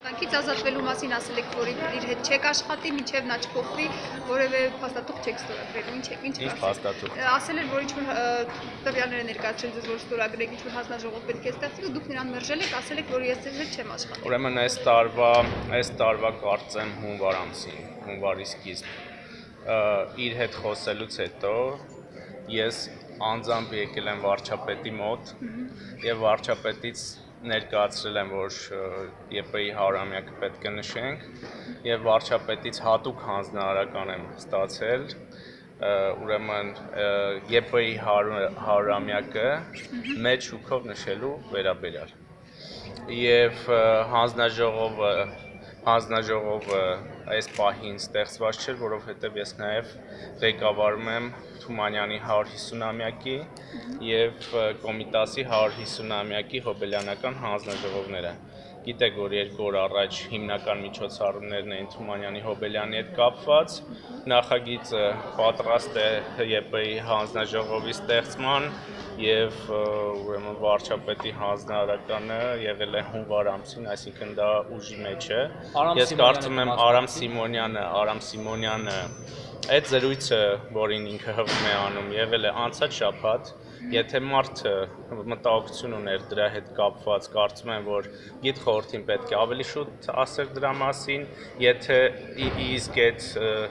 Անկից ազատվելու մասին ասել եք, որ իր հետ չեք աշխատի, մինչև նա չփոխվի, որևէ փաստաթուղթ չեք ստորագրելու, ինչ փաստաթուղթ։ Ասել էր, որ ինչ-որ տվյալներ ներկայացրել ձեզ, որ ստորագրեք, ինչ-որ հանձնաժողով պետք է ստեղծվի, ու դուք նրան մերժել եք, ասել եք, որ ես ձեզ հետ չեմ աշխատի։ Ուրեմն այս տարվա կարծեմ հունվար ամսին, հունվարի սկիզբ իր հետ խոսելուց հետո ես անձամբ եկել եմ վարչապետի մոտ եւ վարչապետից ներկայացրել եմ, որ ԵՊ-ի 100-ամյակը պետք է նշենք եւ վարչապետից հատուկ հանձնարարական եմ ստացել ուրեմն ԵՊ-ի 100-ամյակը մեծ շուքով նշելու վերաբերյալ եւ հանձնաժողովը այս պահին ստեղծված չէր, որովհետեւ ես նաեւ ղեկավարում եմ Թումանյանի 150-ամյակի եւ Կոմիտասի 150-ամյակի հոբելյանական հանձնաժողովները։ Գիտեք, որ 2 օր առաջ հիմնական միջոցառումներն էին Թումանյանի Հոբելյանի հետ կապված, նախագիծը պատրաստ է ԵՊ-ի հանձնաժողովի ստեղծման եւ ուրեմն վարչապետի հանձնարարականը եղել է հունվար ամսին, այսինքն դա ուժի մեջ է։ Ես կարծում եմ Արամ Սիմոնյանը այդ զրույցը, որին ինքը հվում է անում, եղել է անցած շաբաթ, եթե մարդը մտահոգություն ուներ դրա հետ կապված, կարծում եմ, որ գիտ խորհրդին պետք է ավելի շուտ ասեր դրա մասին, եթե իսկ այդ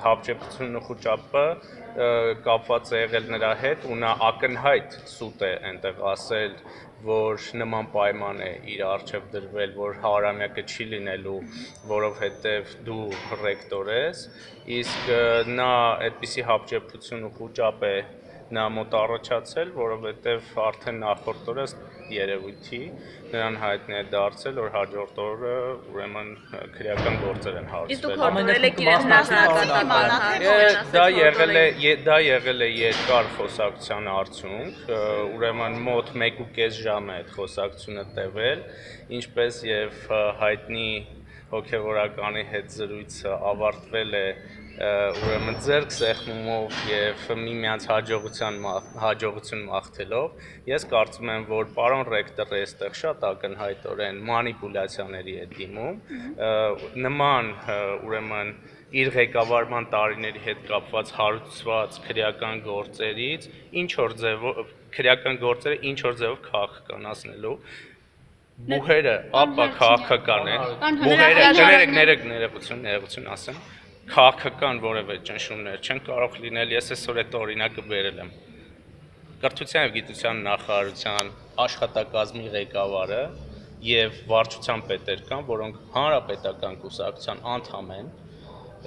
հավճեպությունն ու խոճապը կապված է եղել նրա հետ ու նա ակնհայտ սուտ է այնտեղ ասել, որ նման պայման է իր առջև դրվել, որ 100-ամյակը չի լինելու, որովհետև դու ռեկտոր ես, իսկ նա այդպիսի հավճեպություն ու խոճապ է նա մոտ առաջացել, որովհետև արդեն նախորդ օրը երևույթի նրան հայտնի է դարձել, որ հաջորդ օրը ուրեմն քրեական գործեր են հարուցվել։ Իսկ դուք հորդորել եք իրեն հրաժարական դա եղել է երկար խոսակցության արդյունք, ուրեմն մոտ 1.5 ժամ է այդ խոսակցությունը տևել, ինչպես եւ հայտնի հոգեվորականի հետ զրույցը ավարտվել է ուրեմն ձեռք սեղմումով եւ միմյանց հաջողություն մաղթելով, ես կարծում եմ, որ պարոն ռեկտորը այստեղ շատ ակնհայտորեն մանիպուլյացիաների է դիմում, նման ուրեմն իր ղեկավարման տարիների հետ կապված հարուցված քրեական գործերից քրեական գործերը ինչ որ ձևով քաղաքական ասնելու բուհերը ապա քաղաքական են բուհերը ներողություն ասեմ քաղաքական որևէ ճնշումներ չեն կարող լինել, ես այսօր այդ օրինակը բերել եմ։ Կրթության եւ գիտության նախարարության աշխատակազմի ղեկավարը եւ վարչության պետեր կան, որոնք հանրապետական կուսակցության անդամ են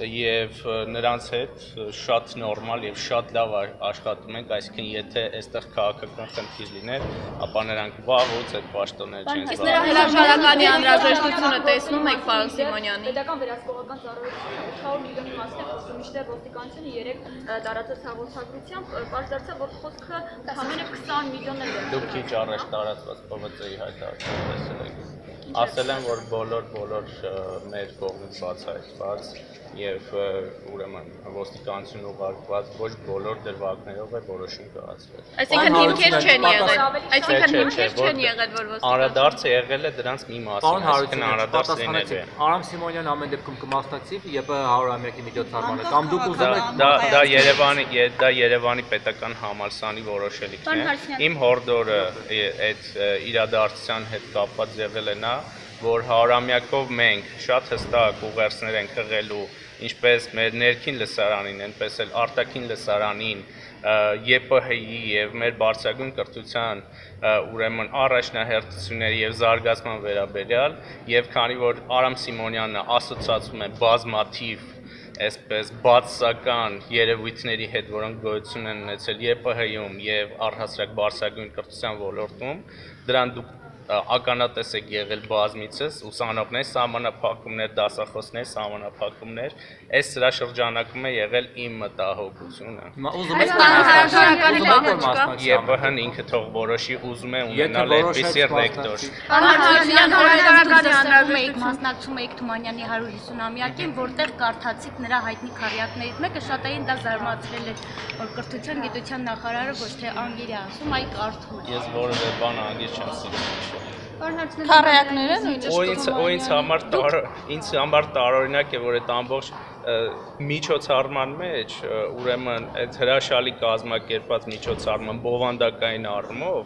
եւ նրանց հետ շատ նորմալ եւ շատ լավ աշխատում ենք, այսինքն եթե այստեղ քաղաքական խնդիր լիներ, ապա նրանք վաղուց այդ պաշտոնները չեն զբաղվում։ Իսկ նրա հրաժարականի անհրաժեշտությունը տեսնում եք, պարոն Սիմոնյանի։ Պետական վերահսկողական ծառայությունը 800 միլիոնի մասին է խոսում, մինչդեռ ոստիկանությունը 3 տարածած հաղորդագրությամբ պարզ դարձավ, որ խոսքը համենը 20 միլիոններ է։ Դուք քիչ առաջ տարածված ՊՎԾ-ի հայտարարությունը տեսել եք։ Ասել եմ, որ բոլոր մեր կողմից բացահայտված եւ ուրեմն ոստիկանություն ուղարկված ոչ բոլոր դրվագներով է որոշում կայացվել։ Այսինքն հիմքեր չեն եղել, որ ոստիկանությունը անդրադարձը եղել է դրանց մի մասին, այսինքն անդրադարձ լինել է։ Արամ Սիմոնյանը ամեն դեպքում կմասնակցի ԵՊ 100-ամյակի միջոցառմանը կամ դուք ուզում եք դա Երևանի պետական համալսարանի որոշելիքն է։ Իմ հորդորը այդ իրադարձության հետ կապված եղել է նա, որ 100-ամյակով մենք շատ հստակ ուղերձներ ենք հղելու ինչպես մեր ներքին լսարանին, այնպես էլ արտաքին լսարանին, ԵՊՀ-ի եւ մեր բարձրագույն կրթության ուրեմն առաջնահերթությունների եւ զարգացման վերաբերյալ եւ քանի որ Արամ Սիմոնյանը ասոցացվում է բազմաթիվ այսպես բացասական երևույթների հետ, որոնք գոյություն են ունեցել ԵՊՀ-ում եւ առհասարակ բարձրագույն կրթության ոլորտում, դրան դուք ականատես եք եղել բազմիցս, ուսանողներ, սահմանափակումներ, դասախոսներ, սահմանափակումներ, այս սրա շրջանակում է եղել իմ մտահոգությունը։ ԵՊՀ-ն ինքը թող որոշի ուզում է ունենալ այդպիսի ռեկտոր։ Մասնակցում եք Թումանյանի 150-ամյակին, որտեղ կարդացիք նրա հայտնի քարյակներից մեկը, շատային դա զարմացրել էր, որ կրթության գիտության նախարարը ոչ թե անգիր է ասում, այլ կարդում է։ Ես որևէ բան անգիր չեմ սիրում։ Քարայակները ինձ համար տարօրինակ է, որ այդ ամբողջ միջոցառման մեջ, ուրեմն այդ հրաշալի կազմակերպված միջոցառման բովանդակային առումով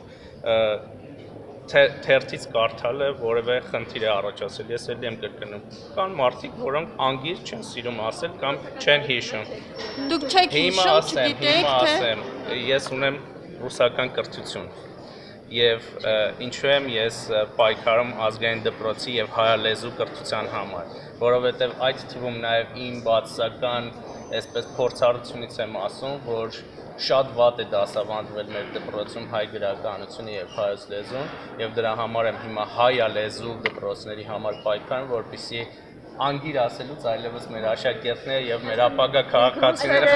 թերթից կարդալը որևէ խնդիր է առաջացել, ես էլ եմ կրկնում, կան մարդիկ, որոնք անգիր չեն սիրում ասել կամ չեն հիշում։ Դուք չեք հիշում, չգիտեք, թե ես ունեմ ռուսական կրթություն եւ ինչու եմ ես պայքարում ազգային դպրոցի եւ հայալեզու կրթության համար, որովհետեւ այդ թվում նաեւ իմ բացասական այսպես փորձառությունից եմ ասում, որ շատ վատ է դասավանդվել մեր դպրոցում հայ գրականությունը եւ հայոց լեզուն եւ դրա համար եմ հիմա հայալեզու դպրոցների համար պայքարում, որպեսզի անգիր ասելուց այլևս մեր աշակերտները եւ մեր ապագա քաղաքացիները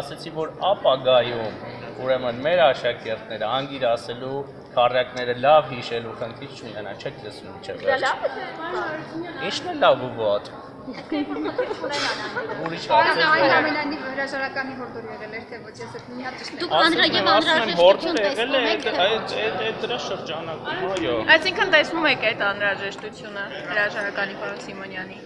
ասեցի, որ ապագայում ուրեմն մեր աշակերտները անգիր ասելու քարյակները լավ հիշելու խնդիր չունենա, չեք տեսնում չէ՞ վերջ։ Ինչն է լավ ու վատ։ Ուրիշ հարց է։ Ամենայնիվ հրաժարականի հորդոր եղել էր թե ոչ, ես այդ մի հատ ճիշտ եմ։ Դուք անհրաժեշտություն տեսնում եք, այդ դրա շրջանակում, այո։ Այսինքն տեսնում եք այդ անհրաժեշտությունը հրաժարականի պարոն Սիմոնյանի։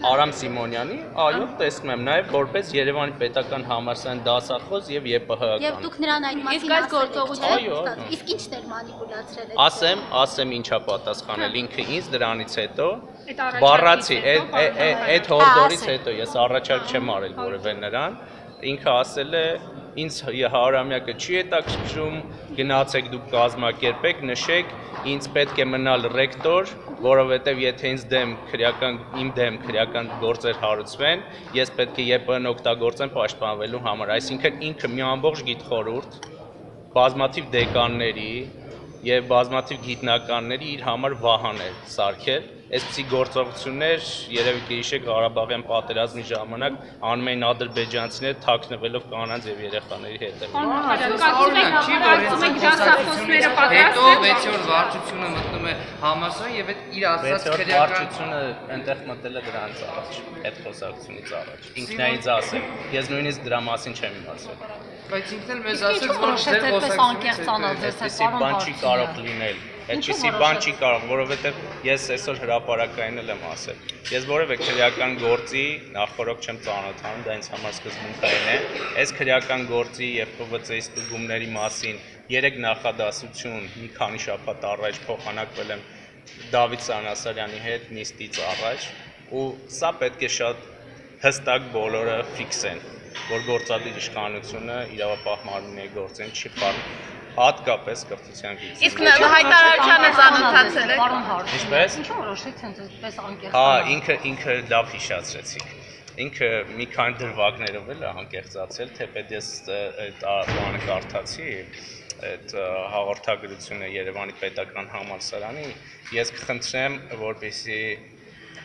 Արամ Սիմոնյանի, այո, տեսնում եմ նաև որպես Երևանի պետական համալսարանի դասախոս եւ ԵՊՀ-ական։ Եվ դուք նրան այդ մասին ասել, իսկ ինչն էր մանիպուլացրել այդ։ Ասեմ ինչա պատասխանել ինքը ինձ դրանից հետո բառացի այդ հորդորից հետո ես առաջարկ չեմ արել որևէ նրան, ինքը ասել է ինձ 100-ամյակը չի հետաքրքրում, գնացեք դուք կազմակերպեք, նշեք, ինձ պետք է մնալ ռեկտոր, որովհետև եթե իմ դեմ քրեական գործեր հարուցվեն, ես պետք է ԵՊՀ-ն օգտագործեմ պաշտպանվելու համար, այսինքն ինքը մի ամբողջ գիտխորհուրդ, բազմաթիվ դեկանների եւ բազմաթիվ գիտնականների իր համար վահան է սարքել։ Այսպիսի գործողություններ երևի կհիշեք Ղարաբաղյան պատերազմի ժամանակ անում էին ադրբեջանցիները թաքնվելով կանանց եւ երեխաների հետևում։ Հետո 6-րդ վարչությունը մտնում է համալսարան եւ այդ իր ասած քրեական վարչությունը այնտեղ մտել է դրանից առաջ, այդ խոսակցությունից առաջ։ Ինքնայից ասել։ Ես նույնիսկ դրա մասին չեմ իմացել։ Բայց ինքն էլ մեզ ասաց, որ ձեր խոսակցությունից բան չի կարող լինել։ Այդպիսի բան չի կարող, որովհետև ես այսօր հրապարակային եմ ասել։ Ես որևէ քրեական գործի նախորդ չեմ ծանոթանում, դա ինձ համար սկզբունքային է։ Այս քրեական գործի եւ ՊՎԾ-ի ստուգումների մասին 3 նախադասություն մի քանի շաբաթ առաջ փոխանակվել եմ Դավիթ Սանասարյանի հետ նիստից առաջ, ու սա պետք է շատ հստակ բոլորը ֆիքսեն, որ գործադիր իշխանությունը իրավապահ մարմինների գործին չի խառնում։ Հատկապես կրթության գիծ։ Իսկ հայտարարությանը ծանոթացել եք։ Ինչպես։ Ինչու որոշեցիք այնպես անկեղծ։ Հա, ինքը լավ հիշացրեցիք։ Ինքը մի քանի դրվագներով էլ անկեղծացել, թեպետ ես այդ բանը կարդացի, այդ հաղորդագրությունը Երևանի պետական համալսարանի, ես կխնդրեմ, որպեսզի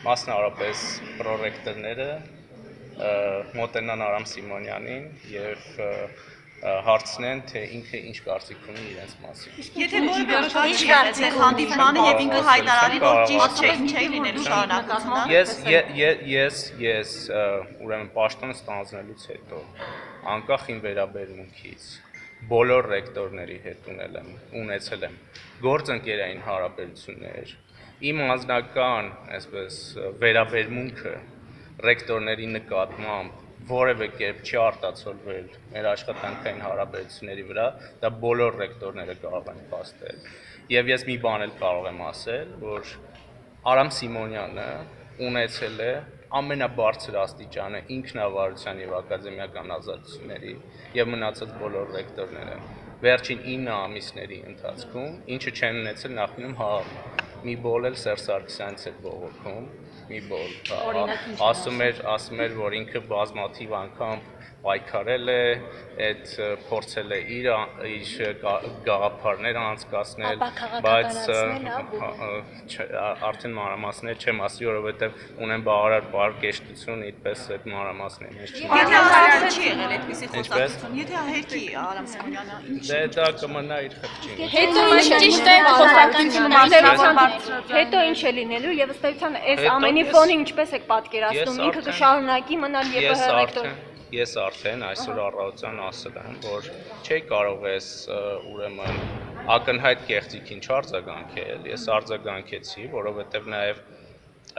մասնավորապես պրոռեկտորները մոտենան Արամ Սիմոնյանին եւ հարցնեն, թե ինքը ինչ կարծիք ունի իրենց մասին։ Եթե որ վերջի դարձել հանդիպմանը եւ ինքը հայտարարի, որ ճիշտ չէ լինելու շարունակությունը։ Ես ուրեմն պաշտոնը ստանձնելուց հետո անկախ իմ վերաբերմունքից բոլոր ռեկտորների հետ ունեցել եմ գործընկերային հարաբերություններ։ Իմ անձնական, այսպես, վերաբերմունքը ռեկտորների նկատմամբ որևէ կերպ չի արտացոլվել մեր աշխատանքային հարաբերությունների վրա, դա բոլոր ռեկտորները կարող են փաստել։ Եվ ես մի բան էլ կարող եմ ասել, որ Արամ Սիմոնյանը ունեցել է ամենաբարձր աստիճանը ինքնավարության եւ ակադեմիական ազատությունների եւ մնացած բոլոր ռեկտորները վերջին 9 ամիսների ընթացքում, ինչը չեն ունեցել նախնում մի բոլ էլ Սերժ Սարգսյանից էր բողոքում, մի բոլ, ասում էր, որ ինքը բազմաթիվ անգամ պայքարել է, այդ փորձել է իր գաղափարները անցկացնել, բայց արդեն մանրամասներ չեմ ասի, որովհետև ունեմ բավարար պարկեշտություն, այդպես այդ մանրամասներն չի։ Եթե հայտարարել չի եղել այդպիսի խոսակցություն, եթե հերքի Արամ Սիմոնյանը դե դա կմնա իր խղճին։ Հետո ինչ ճիշտ է խոսակցությունը, հետո ինչ է լինելու եւ ըստ էության այս ամենի ֆոնին ինչպես եք պատկերացնում, ինքը կշարունակի մնալ ԵՊՀ ռեկտոր։ ես արդեն այսօր առավոտյան ասել եմ, որ չի կարող ես ուրեմն ակնհայտ կեղծիքին չարձագանքել, ես արձագանքեցի, որովհետև նաև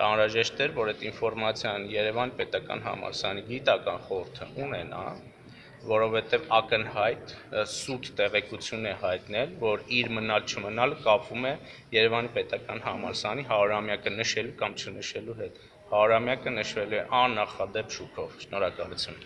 անհրաժեշտ էր, որ այդ ինֆորմացիան Երևան պետական համալսարանի գիտական խորհուրդը ունենա, որովհետև ակնհայտ սուտ տեղեկություն է հայտնել, որ իր մնալ չմնալը կապվում է Երևանի պետական համալսարանի 100-ամյակը նշելու կամ չնշելու հետ։ 100-ամյակը նշվելու է աննախադեպ շուկով։ Շնորհակալություն։